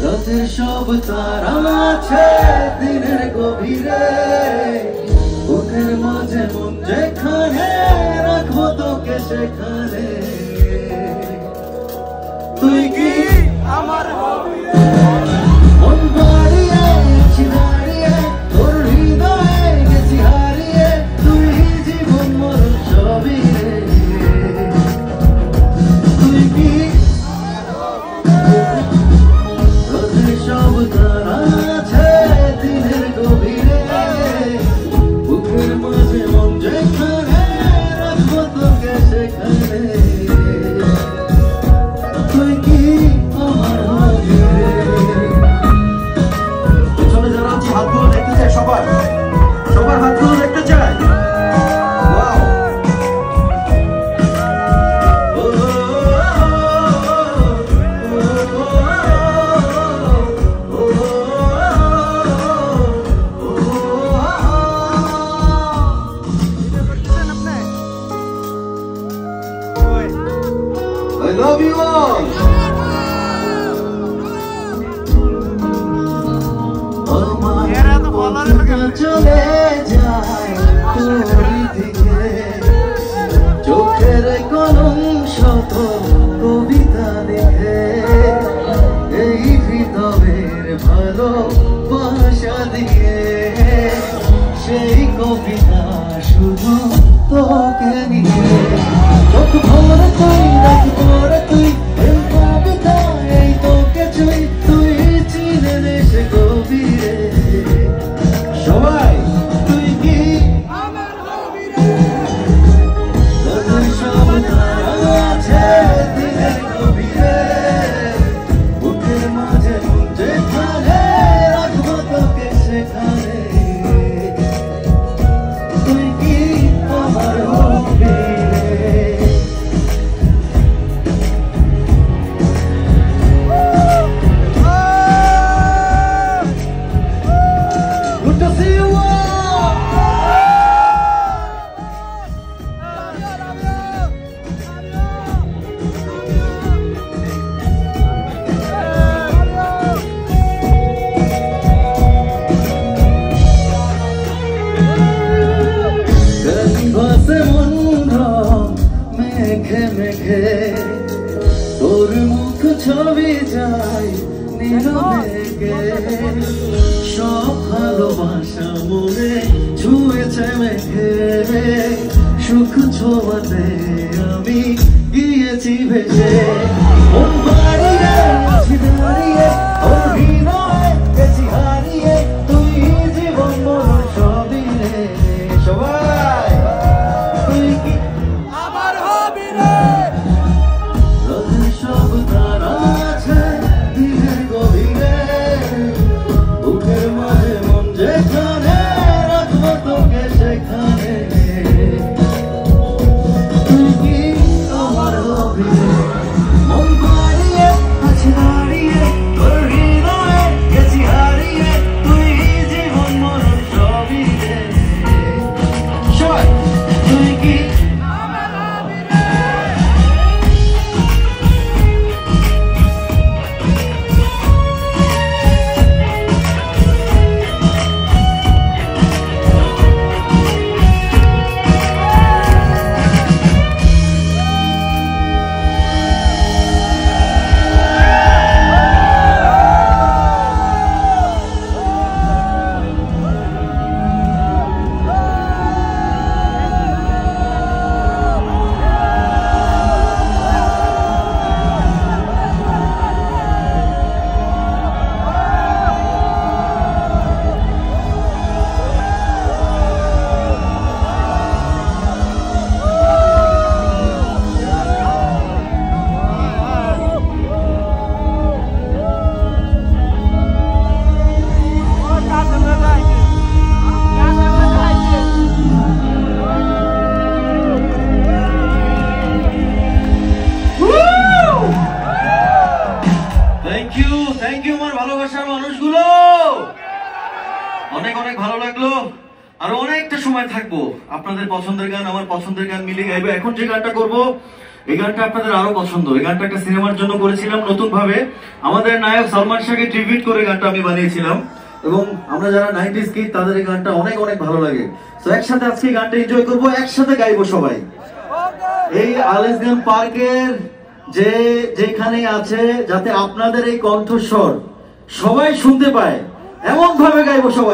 রাতের সব তারা আছে দিনের গভীরে, বুকের মাঝে মন যেখানে রাখবো তোকে সেখানে। তুই কি আমার হবি রে, মন বাড়িয়ে আছি দাঁড়িয়ে, তোর হৃদয়ে গেছি হারিয়ে, তুই জীবন মরণ সবই রে। তুই কি রাতের সব তারা আছে দিনের গভীরে, বুকের মাঝে মন যেখানে রাখবো তোকে সেখানে। তুই কি আমার হবি রে। চলে যারা আছি হাতগুলো দেখতে চাই, সবার হাতগুলো দেখতে চাই। I love you all. চলে যায় তোর দিকে, চোখের কলম শত কবিতা লিখে, এই হৃদয়ের ভালোবাসা দিয়ে, সেই কবিতা শুধু তোকে নিয়ে। চোখ ভরে তুই রাখ ভরে তুই, এই কবিতা এই তোকে ছুঁই, তুই চিনে নে সে গভীরে। সবাই তুই কি আমার হবি রে, রাতের সব তারা আছে দিনের গভীরে, বুকের মাঝে মন যেখানে রাখবো তোকে সেখানে। তুই কি আমার হবি রে। Good to see you all. গরিবাসে মন রং মেঘে মেঘে, তোর মুখ ছবি যায় নীরবে, সব ভালোবাসা মনে ছুঁয়েছে মেঘে, সুখ ছোঁয়াতে আমি গিয়েছি ভেসে। মন বাড়িয়ে আছি দাঁড়িয়ে, ওর হৃদয়ে গেছি হারিয়ে, তুই জীবন মরণ সবই রে। সবাই তুই কি আমার হবি রে, রাতের সব তারা আছে দিনের গভীরে, বুকের মাঝে মন যেখানে রাখবো তোকে সেখানে। তুই কি আমার হবি রে, মন বাড়িয়ে আছি দাঁড়িয়ে, তোর হৃদয়ে গেছি হারিয়ে, তুই জীবন মরণ সবই রে। সবাই তুই কি আমার হবি রে। থ্যাংক ইউ আমার ভালোবাসার মানুষগুলো, অনেক অনেক ভালো লাগলো। আরো অনেকটা সময় থাকবো, আপনাদের পছন্দের গান আমার পছন্দের গান মিলে গাইবো। এখন যে গানটা করবো এই গানটা আপনাদের আরো পছন্দ। এই গানটা একটা সিনেমার জন্য করেছিলাম নতুন ভাবে, আমাদের নায়ক সালমান শাহকে ট্রিবিউট করে গানটা আমি বানিয়েছিলাম, এবং আমরা যারা 90s কিড তাদের এই গানটা অনেক অনেক ভালো লাগে। তো একসাথে আজকে গানটা এনজয় করবো, একসাথে গাইবো সবাই। এই আলেসগান পার্কের যেখানে আছে, যাতে আপনাদের এই কণ্ঠস্বর সবাই শুনতে পায় এমন ভাবে গাইবো সবাই।